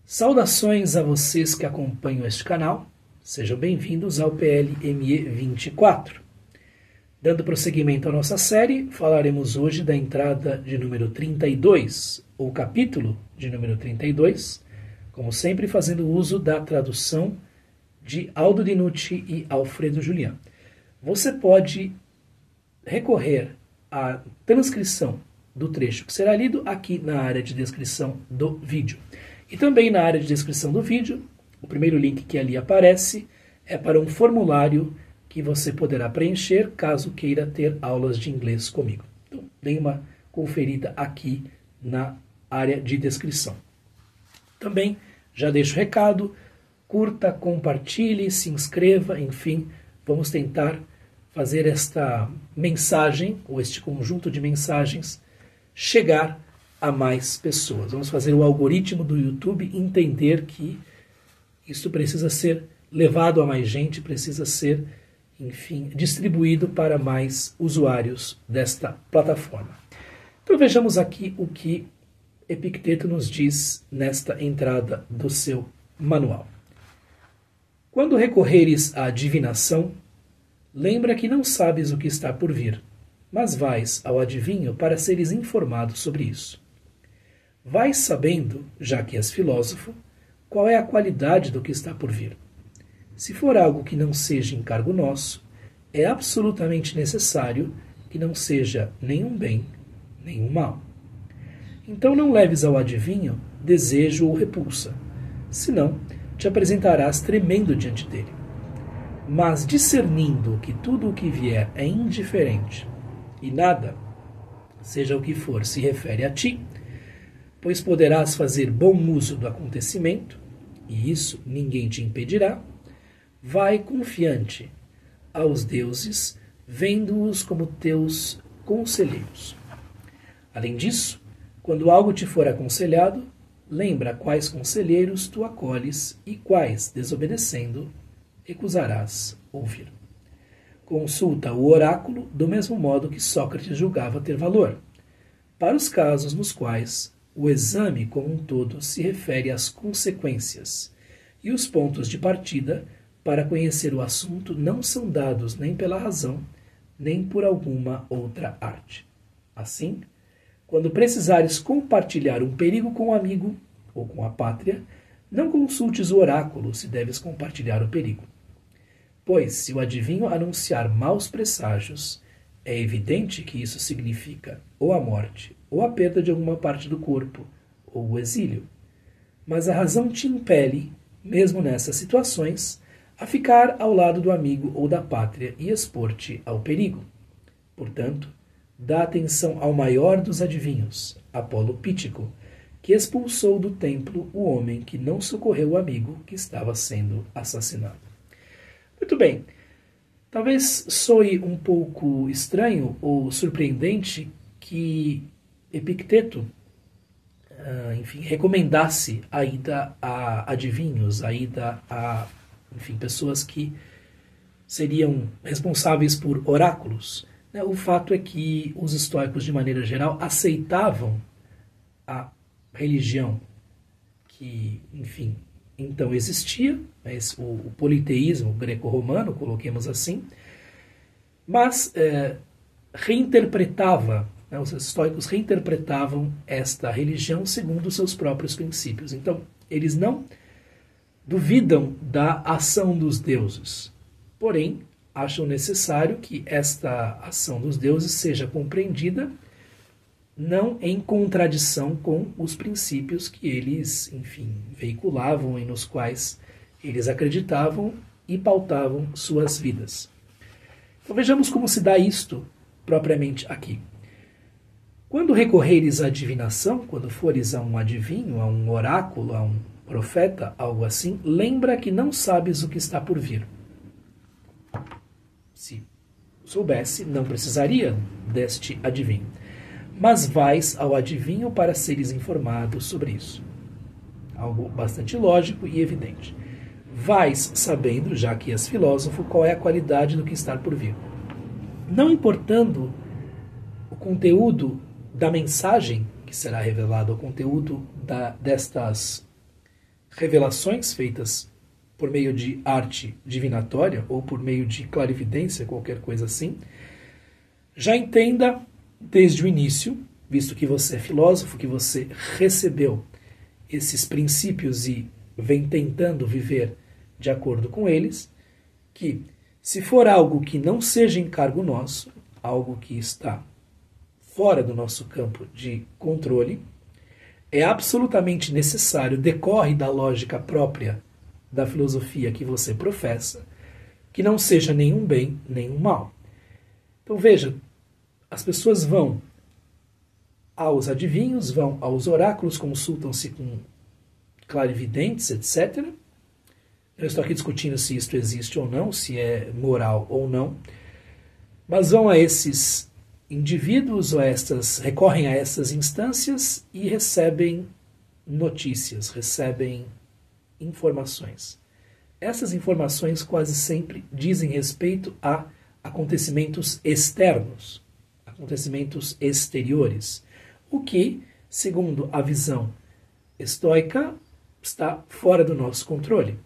Saudações a vocês que acompanham este canal, sejam bem-vindos ao PLME 24. Dando prosseguimento à nossa série, falaremos hoje da entrada de número 32, ou capítulo de número 32, como sempre fazendo uso da tradução de Aldo Dinucci e Alfredo Julian. Você pode recorrer à transcrição do trecho que será lido aqui na área de descrição do vídeo. E também na área de descrição do vídeo, o primeiro link que ali aparece é para um formulário que você poderá preencher caso queira ter aulas de inglês comigo. Então, dê uma conferida aqui na área de descrição. Também já deixo o recado, curta, compartilhe, se inscreva, enfim, vamos tentar fazer esta mensagem, ou este conjunto de mensagens, chegar a mais pessoas. Vamos fazer o algoritmo do YouTube entender que isso precisa ser levado a mais gente, precisa ser, enfim, distribuído para mais usuários desta plataforma. Então vejamos aqui o que Epicteto nos diz nesta entrada do seu manual. Quando recorreres à adivinação, lembra que não sabes o que está por vir, mas vais ao adivinho para seres informado sobre isso. Vais sabendo, já que és filósofo, qual é a qualidade do que está por vir. Se for algo que não seja encargo nosso, é absolutamente necessário que não seja nenhum bem, nenhum mal. Então não leves ao adivinho desejo ou repulsa, senão te apresentarás tremendo diante dele. Mas discernindo que tudo o que vier é indiferente, e nada, seja o que for, se refere a ti, pois poderás fazer bom uso do acontecimento, e isso ninguém te impedirá, vai confiante aos deuses, vendo-os como teus conselheiros. Além disso, quando algo te for aconselhado, lembra quais conselheiros tu acolhes e quais, desobedecendo, recusarás ouvir. Consulta o oráculo do mesmo modo que Sócrates julgava ter valor, para os casos nos quais o exame como um todo se refere às consequências, e os pontos de partida para conhecer o assunto não são dados nem pela razão, nem por alguma outra arte. Assim, quando precisares compartilhar um perigo com um amigo ou com a pátria, não consultes o oráculo se deves compartilhar o perigo. Pois, se o adivinho anunciar maus presságios, é evidente que isso significa ou a morte, ou a perda de alguma parte do corpo, ou o exílio. Mas a razão te impele, mesmo nessas situações, a ficar ao lado do amigo ou da pátria e expor-te ao perigo. Portanto, dá atenção ao maior dos adivinhos, Apolo Pítico, que expulsou do templo o homem que não socorreu o amigo que estava sendo assassinado. Muito bem, talvez soe um pouco estranho ou surpreendente que Epicteto, recomendasse a ida a adivinhos, a ida a, pessoas que seriam responsáveis por oráculos. O fato é que os estoicos, de maneira geral, aceitavam a religião que, então existia, o politeísmo greco-romano, coloquemos assim, mas os estoicos reinterpretavam esta religião segundo os seus próprios princípios. Então, eles não duvidam da ação dos deuses, porém, acham necessário que esta ação dos deuses seja compreendida não em contradição com os princípios que eles, veiculavam e nos quais eles acreditavam e pautavam suas vidas. Então vejamos como se dá isto propriamente aqui. Quando recorreres à adivinação, quando fores a um adivinho, a um oráculo, a um profeta, algo assim, lembra que não sabes o que está por vir. Se soubesse, não precisaria deste adivinho. Mas vais ao adivinho para seres informado sobre isso. Algo bastante lógico e evidente. Vais sabendo, já que és filósofo, qual é a qualidade do que está por vir. Não importando o conteúdo da mensagem que será revelado, o conteúdo destas revelações feitas por meio de arte divinatória ou por meio de clarividência, qualquer coisa assim, já entenda desde o início, visto que você é filósofo, que você recebeu esses princípios e vem tentando viver de acordo com eles, que se for algo que não seja encargo nosso, algo que está fora do nosso campo de controle, é absolutamente necessário, decorre da lógica própria da filosofia que você professa, que não seja nenhum bem, nenhum mal. Então veja, as pessoas vão aos adivinhos, vão aos oráculos, consultam-se com clarividentes, etc. Eu estou aqui discutindo se isto existe ou não, se é moral ou não, mas vão a esses indivíduos ou recorrem a essas instâncias e recebem notícias, recebem informações. Essas informações quase sempre dizem respeito a acontecimentos externos, acontecimentos exteriores, o que, segundo a visão estoica, está fora do nosso controle.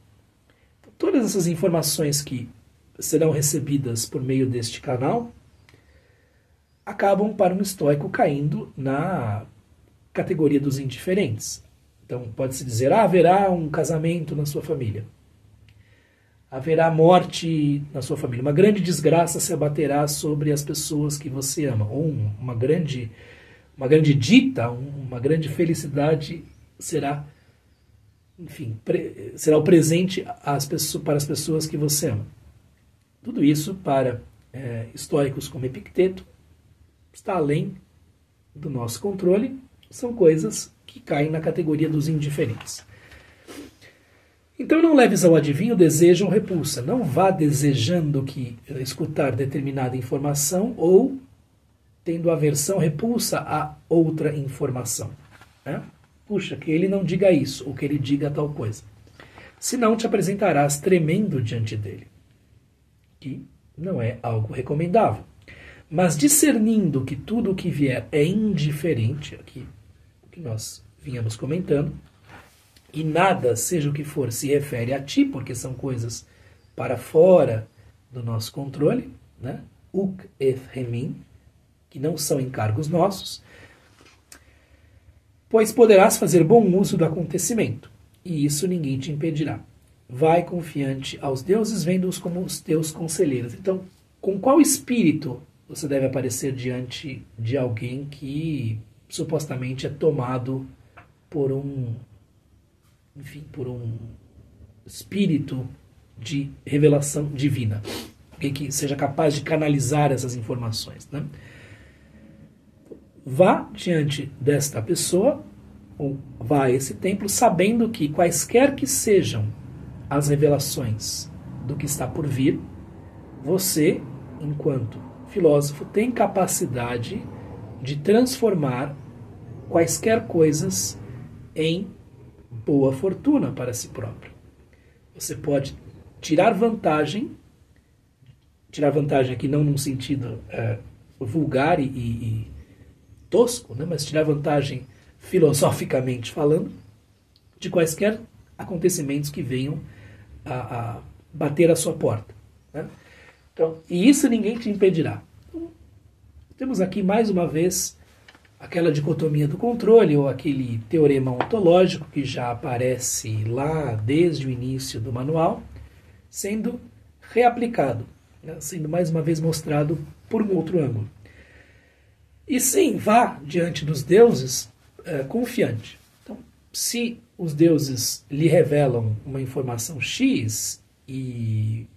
Então, todas essas informações que serão recebidas por meio deste canal acabam para um estoico caindo na categoria dos indiferentes. Então pode-se dizer, haverá um casamento na sua família, haverá morte na sua família, uma grande desgraça se abaterá sobre as pessoas que você ama, ou uma grande dita, uma grande felicidade será, enfim, será o presente para as pessoas que você ama. Tudo isso para estoicos como Epicteto está além do nosso controle, são coisas que caem na categoria dos indiferentes. Então não leves ao adivinho desejo ou repulsa, não vá desejando escutar determinada informação ou tendo aversão, repulsa a outra informação. Né? Puxa, que ele não diga isso, ou que ele diga tal coisa. Senão te apresentarás tremendo diante dele, que não é algo recomendável. Mas discernindo que tudo o que vier é indiferente, aqui o que nós vínhamos comentando, e nada, seja o que for, se refere a ti, porque são coisas para fora do nosso controle, né? Uk eth remin, que não são encargos nossos, pois poderás fazer bom uso do acontecimento, e isso ninguém te impedirá. Vai confiante aos deuses, vendo-os como os teus conselheiros. Então, com qual espírito você deve aparecer diante de alguém que supostamente é tomado por um espírito de revelação divina, alguém que seja capaz de canalizar essas informações, né? Vá diante desta pessoa, ou vá a esse templo, sabendo que quaisquer que sejam as revelações do que está por vir, você, enquanto filósofo, tem capacidade de transformar quaisquer coisas em boa fortuna para si próprio. Você pode tirar vantagem aqui não num sentido vulgar e tosco, né, mas tirar vantagem filosoficamente falando de quaisquer acontecimentos que venham a bater à sua porta. Né? Então, e isso ninguém te impedirá. Então, temos aqui mais uma vez aquela dicotomia do controle, ou aquele teorema ontológico que já aparece lá desde o início do manual, sendo reaplicado, né? Sendo mais uma vez mostrado por um outro ângulo. E sim, vá diante dos deuses confiante. Então, se os deuses lhe revelam uma informação X e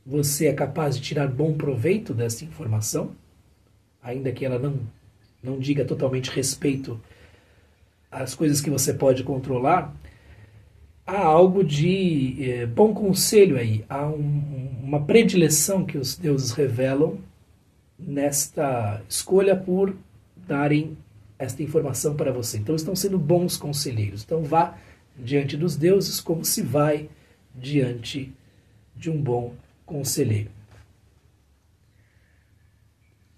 você é capaz de tirar bom proveito dessa informação, ainda que ela não diga totalmente respeito às coisas que você pode controlar, há algo de bom conselho aí, há uma predileção que os deuses revelam nesta escolha por darem esta informação para você. Então estão sendo bons conselheiros. Então vá diante dos deuses como se vai diante de um bom conselheiro.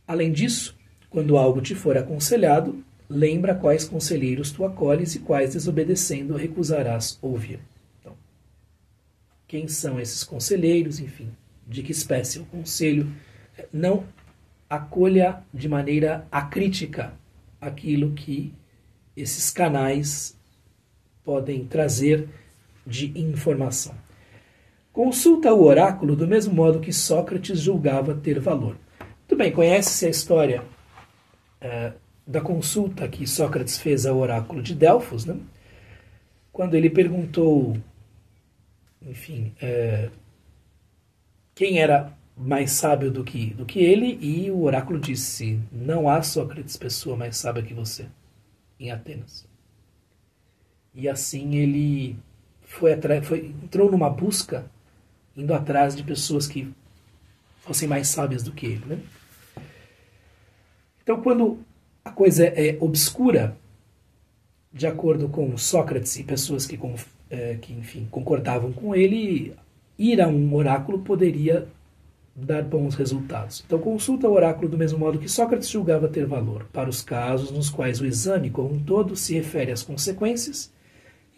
Além disso, quando algo te for aconselhado, lembra quais conselheiros tu acolhes e quais, desobedecendo, recusarás ouvir. quem são esses conselheiros, enfim, de que espécie é o conselho. Não acolha de maneira acrítica aquilo que esses canais podem trazer de informação. Consulta o oráculo do mesmo modo que Sócrates julgava ter valor. Muito bem, conhece-se a história da consulta que Sócrates fez ao oráculo de Delfos, né? Quando ele perguntou, enfim, quem era mais sábio do que ele, e o oráculo disse: não há, Sócrates, pessoa mais sábia que você em Atenas. E assim ele entrou numa busca, indo atrás de pessoas que fossem mais sábias do que ele, né? Então, quando a coisa é obscura, de acordo com Sócrates e pessoas que enfim, concordavam com ele, ir a um oráculo poderia dar bons resultados. Então, consulta o oráculo do mesmo modo que Sócrates julgava ter valor, para os casos nos quais o exame como um todo se refere às consequências,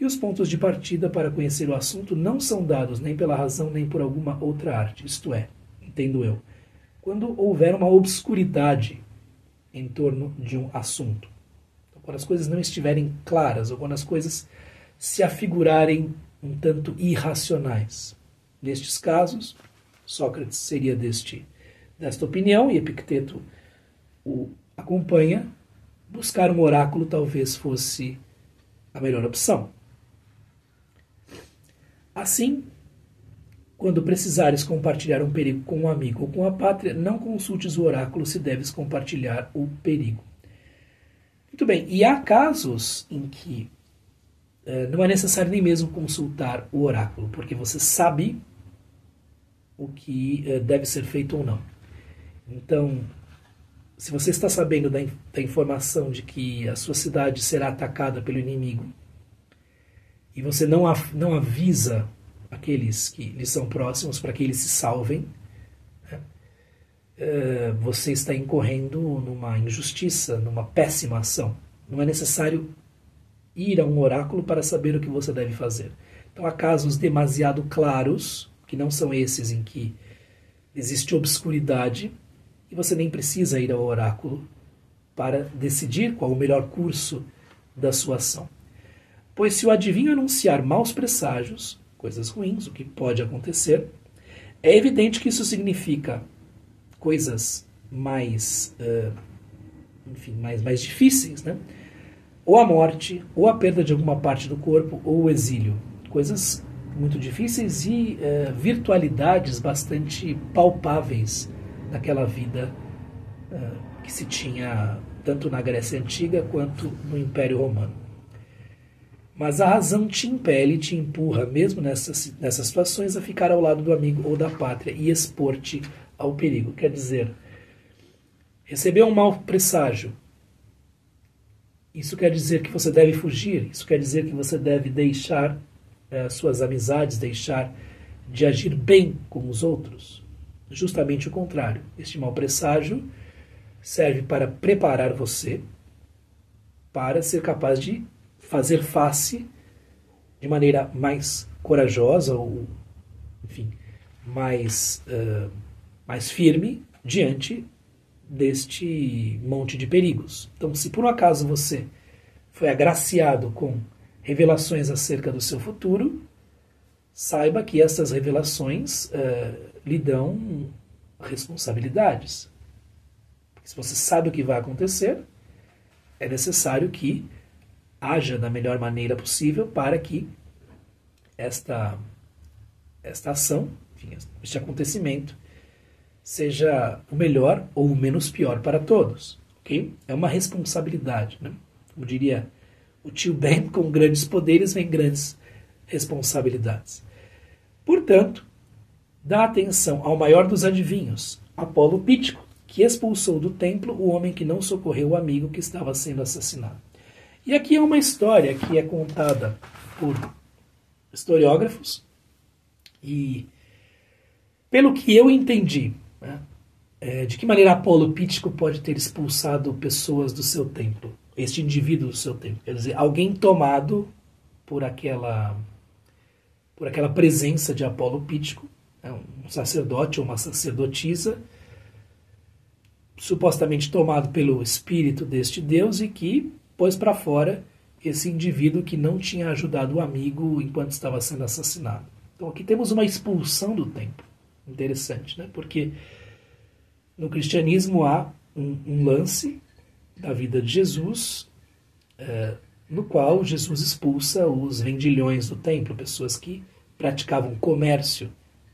e os pontos de partida para conhecer o assunto não são dados nem pela razão nem por alguma outra arte, isto é, entendo eu, quando houver uma obscuridade em torno de um assunto. Então, quando as coisas não estiverem claras, ou quando as coisas se afigurarem um tanto irracionais. Nestes casos, Sócrates seria desta opinião, e Epicteto o acompanha. Buscar um oráculo talvez fosse a melhor opção. Assim, quando precisares compartilhar um perigo com um amigo ou com a pátria, não consultes o oráculo se deves compartilhar o perigo. Muito bem, e há casos em que não é necessário nem mesmo consultar o oráculo, porque você sabe o que deve ser feito ou não. Então, se você está sabendo da informação de que a sua cidade será atacada pelo inimigo, e você não avisa aqueles que lhe são próximos para que eles se salvem, né? Você está incorrendo numa injustiça, numa péssima ação. Não é necessário ir a um oráculo para saber o que você deve fazer. Então, há casos demasiado claros, que não são esses em que existe obscuridade, e você nem precisa ir ao oráculo para decidir qual o melhor curso da sua ação. Pois se o adivinho anunciar maus presságios, coisas ruins, o que pode acontecer, é evidente que isso significa coisas mais difíceis, né? Ou a morte, ou a perda de alguma parte do corpo, ou o exílio. Coisas muito difíceis e virtualidades bastante palpáveis daquela vida que se tinha tanto na Grécia Antiga quanto no Império Romano. Mas a razão te impele, te empurra, mesmo nessas situações, a ficar ao lado do amigo ou da pátria e expor-te ao perigo. Quer dizer, receber um mau presságio, isso quer dizer que você deve fugir, isso quer dizer que você deve deixar suas amizades, deixar de agir bem com os outros. Justamente o contrário. Este mau presságio serve para preparar você para ser capaz de fazer face de maneira mais corajosa ou, enfim, mais firme diante deste monte de perigos. Então, se por um acaso você foi agraciado com revelações acerca do seu futuro, saiba que essas revelações lhe dão responsabilidades. Porque se você sabe o que vai acontecer, é necessário que haja da melhor maneira possível para que esta ação, enfim, este acontecimento, seja o melhor ou o menos pior para todos. Okay? É uma responsabilidade. Né? Como diria o tio Ben, com grandes poderes vem grandes responsabilidades. Portanto, dá atenção ao maior dos adivinhos, Apolo Pítico, que expulsou do templo o homem que não socorreu o amigo que estava sendo assassinado. E aqui é uma história que é contada por historiógrafos e, pelo que eu entendi, né, de que maneira Apolo Pítico pode ter expulsado pessoas do seu templo, este indivíduo do seu templo. Quer dizer, alguém tomado por aquela por aquela presença de Apolo Pítico, um sacerdote ou uma sacerdotisa, supostamente tomado pelo espírito deste Deus e que pôs para fora esse indivíduo que não tinha ajudado o amigo enquanto estava sendo assassinado. Então aqui temos uma expulsão do templo. Interessante, né? Porque no cristianismo há um lance da vida de Jesus, no qual Jesus expulsa os vendilhões do templo, pessoas que praticavam comércio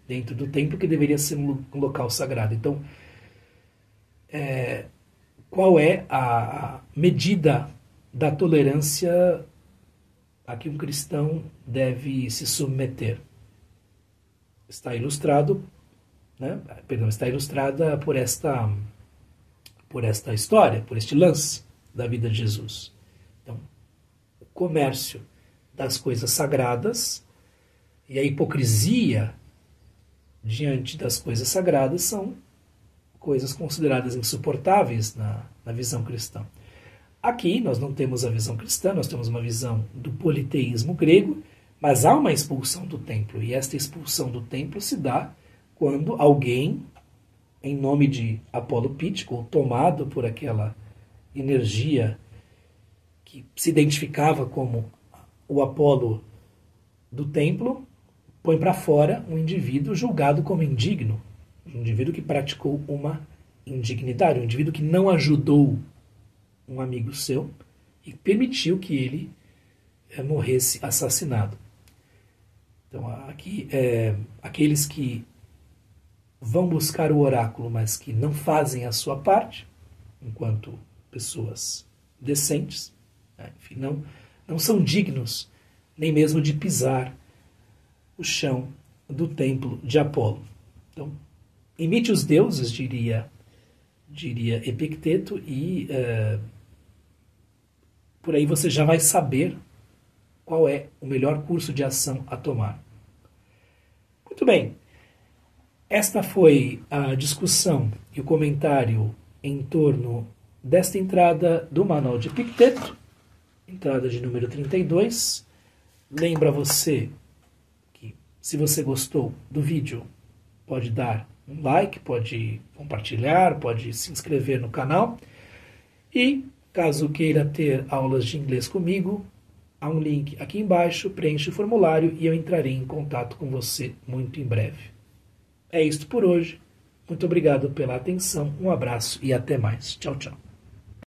dentro do templo, que deveria ser um local sagrado. Então, qual é a medida da tolerância a que um cristão deve se submeter? Está ilustrado, né? Está ilustrada por esta história, por este lance da vida de Jesus. Então, o comércio das coisas sagradas e a hipocrisia diante das coisas sagradas são coisas consideradas insuportáveis na visão cristã. Aqui nós não temos a visão cristã, nós temos uma visão do politeísmo grego, mas há uma expulsão do templo, e esta expulsão do templo se dá quando alguém, em nome de Apolo Pítico, ou tomado por aquela energia que se identificava como o Apolo do templo, põe para fora um indivíduo julgado como indigno, um indivíduo que praticou uma indignidade, um indivíduo que não ajudou um amigo seu e permitiu que ele morresse assassinado. Então aqui, aqueles que vão buscar o oráculo, mas que não fazem a sua parte, enquanto pessoas decentes, enfim, não são dignos nem mesmo de pisar o chão do templo de Apolo. Então, imite os deuses, diria Epicteto, e por aí você já vai saber qual é o melhor curso de ação a tomar. Muito bem, esta foi a discussão e o comentário em torno desta entrada do Manual de Epicteto, entrada de número 32. Lembra você que, se você gostou do vídeo, pode dar um like, pode compartilhar, pode se inscrever no canal. E, caso queira ter aulas de inglês comigo, há um link aqui embaixo, preencha o formulário e eu entrarei em contato com você muito em breve. É isto por hoje. Muito obrigado pela atenção, um abraço e até mais. Tchau, tchau.